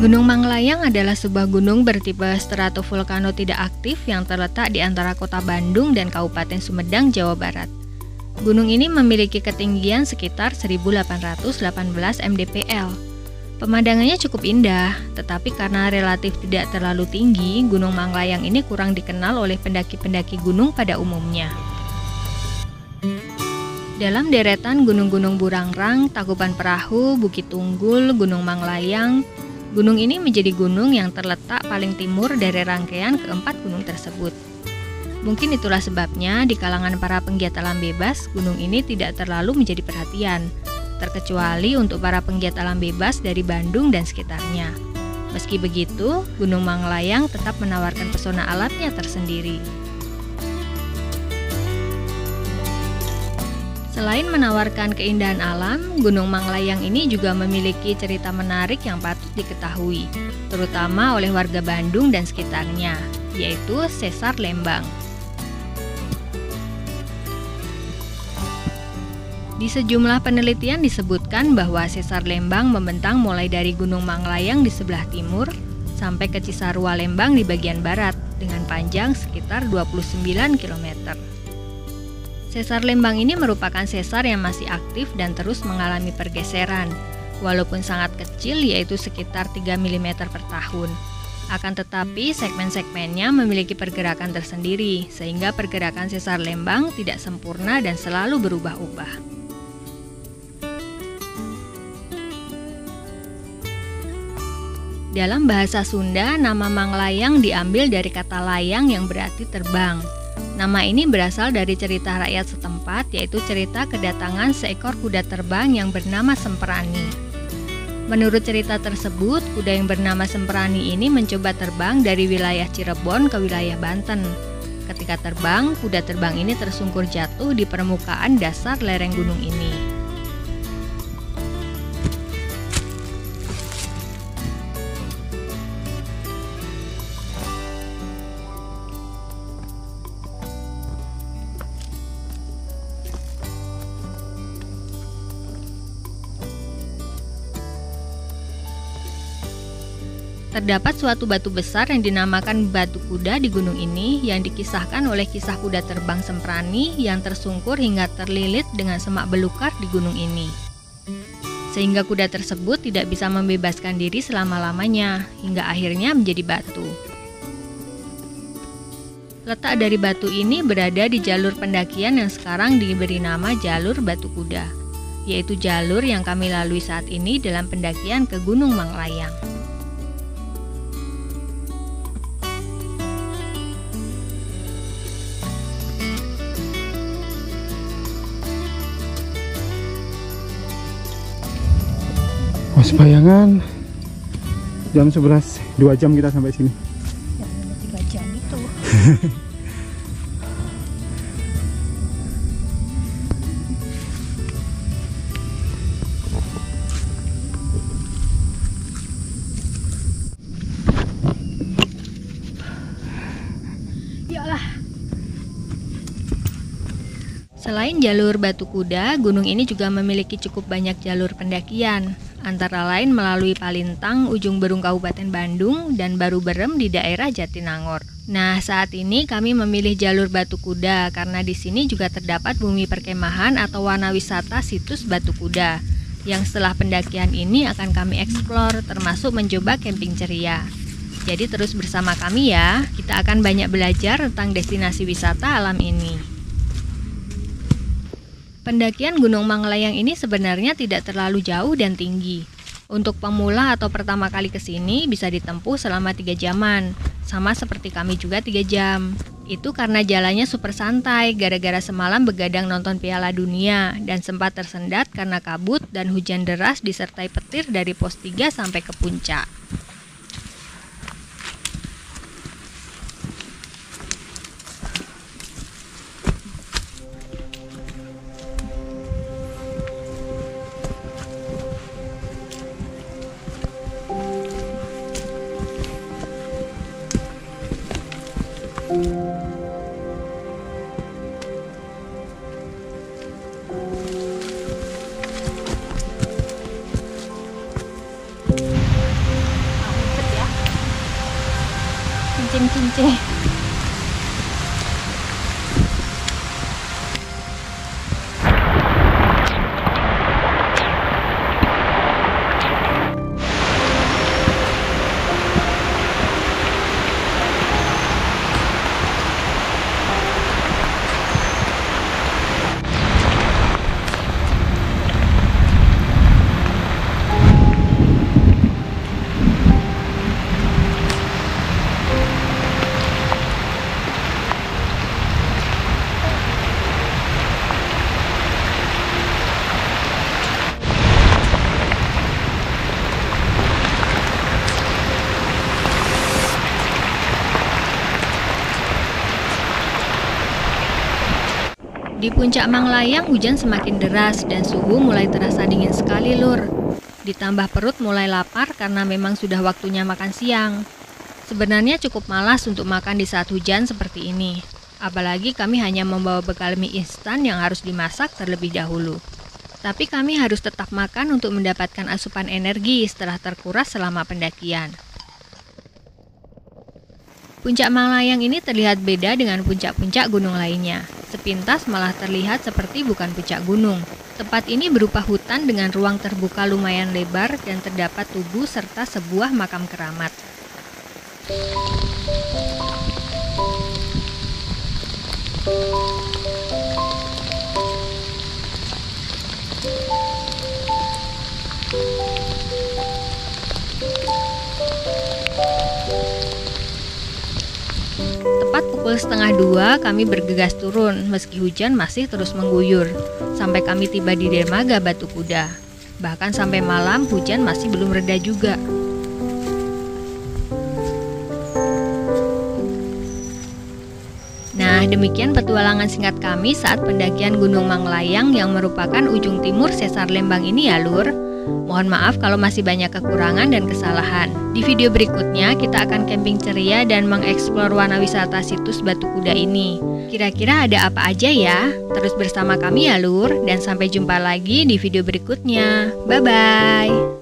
Gunung Manglayang adalah sebuah gunung bertipe stratovolcano tidak aktif yang terletak di antara kota Bandung dan Kabupaten Sumedang, Jawa Barat. Gunung ini memiliki ketinggian sekitar 1818 mdpl. Pemandangannya cukup indah, tetapi karena relatif tidak terlalu tinggi, Gunung Manglayang ini kurang dikenal oleh pendaki-pendaki gunung pada umumnya. Dalam deretan gunung-gunung Burangrang, Tangkuban Perahu, Bukit Tunggul, Gunung Manglayang, gunung ini menjadi gunung yang terletak paling timur dari rangkaian keempat gunung tersebut. Mungkin itulah sebabnya di kalangan para penggiat alam bebas, gunung ini tidak terlalu menjadi perhatian, terkecuali untuk para penggiat alam bebas dari Bandung dan sekitarnya. Meski begitu, Gunung Manglayang tetap menawarkan pesona alamnya tersendiri. Selain menawarkan keindahan alam, Gunung Manglayang ini juga memiliki cerita menarik yang patut diketahui, terutama oleh warga Bandung dan sekitarnya, yaitu Sesar Lembang. Di sejumlah penelitian disebutkan bahwa Sesar Lembang membentang mulai dari Gunung Manglayang di sebelah timur sampai ke Cisarua Lembang di bagian barat dengan panjang sekitar 29 km. Sesar Lembang ini merupakan sesar yang masih aktif dan terus mengalami pergeseran, walaupun sangat kecil yaitu sekitar 3 mm per tahun. Akan tetapi segmen-segmennya memiliki pergerakan tersendiri, sehingga pergerakan sesar Lembang tidak sempurna dan selalu berubah-ubah. Dalam bahasa Sunda, nama Manglayang diambil dari kata layang yang berarti terbang. Nama ini berasal dari cerita rakyat setempat, yaitu cerita kedatangan seekor kuda terbang yang bernama Semperani. Menurut cerita tersebut, kuda yang bernama Semperani ini mencoba terbang dari wilayah Cirebon ke wilayah Banten. Ketika terbang, kuda terbang ini tersungkur jatuh di permukaan dasar lereng gunung ini. Terdapat suatu batu besar yang dinamakan Batu Kuda di gunung ini yang dikisahkan oleh kisah kuda terbang Semprani yang tersungkur hingga terlilit dengan semak belukar di gunung ini. Sehingga kuda tersebut tidak bisa membebaskan diri selama-lamanya hingga akhirnya menjadi batu. Letak dari batu ini berada di jalur pendakian yang sekarang diberi nama Jalur Batu Kuda, yaitu jalur yang kami lalui saat ini dalam pendakian ke Gunung Manglayang. Mas bayangan jam 11, 2 jam kita sampai sini. Ya, 3 jam itu. Yalah. Selain jalur Batu Kuda, gunung ini juga memiliki cukup banyak jalur pendakian. Antara lain melalui Palintang, ujung Berung Kabupaten Bandung, dan Baru Berem di daerah Jatinangor. Nah, saat ini kami memilih jalur Batu Kuda karena di sini juga terdapat bumi perkemahan atau warna wisata situs Batu Kuda, yang setelah pendakian ini akan kami eksplor, termasuk mencoba camping ceria. Jadi terus bersama kami ya, kita akan banyak belajar tentang destinasi wisata alam ini. Pendakian Gunung Manglayang ini sebenarnya tidak terlalu jauh dan tinggi. Untuk pemula atau pertama kali ke sini bisa ditempuh selama 3 jaman, sama seperti kami juga 3 jam. Itu karena jalannya super santai, gara-gara semalam begadang nonton Piala Dunia, dan sempat tersendat karena kabut dan hujan deras disertai petir dari pos 3 sampai ke puncak. Cincin. Di puncak Manglayang hujan semakin deras dan suhu mulai terasa dingin sekali, Lur. Ditambah perut mulai lapar karena memang sudah waktunya makan siang. Sebenarnya cukup malas untuk makan di saat hujan seperti ini. Apalagi kami hanya membawa bekal mie instan yang harus dimasak terlebih dahulu. Tapi kami harus tetap makan untuk mendapatkan asupan energi setelah terkuras selama pendakian. Puncak Manglayang ini terlihat beda dengan puncak-puncak gunung lainnya. Sepintas malah terlihat seperti bukan puncak gunung. Tempat ini berupa hutan dengan ruang terbuka lumayan lebar dan terdapat tugu serta sebuah makam keramat. Tepat pukul 1:30 kami bergegas turun meski hujan masih terus mengguyur sampai kami tiba di dermaga Batu Kuda. Bahkan sampai malam hujan masih belum reda juga. Nah, demikian petualangan singkat kami saat pendakian Gunung Manglayang yang merupakan ujung timur Sesar Lembang ini ya, Lur. Mohon maaf kalau masih banyak kekurangan dan kesalahan. Di video berikutnya kita akan camping ceria dan mengeksplor warna wisata situs Batu Kuda ini. Kira-kira ada apa aja ya? Terus bersama kami ya, Lur, dan sampai jumpa lagi di video berikutnya. Bye-bye.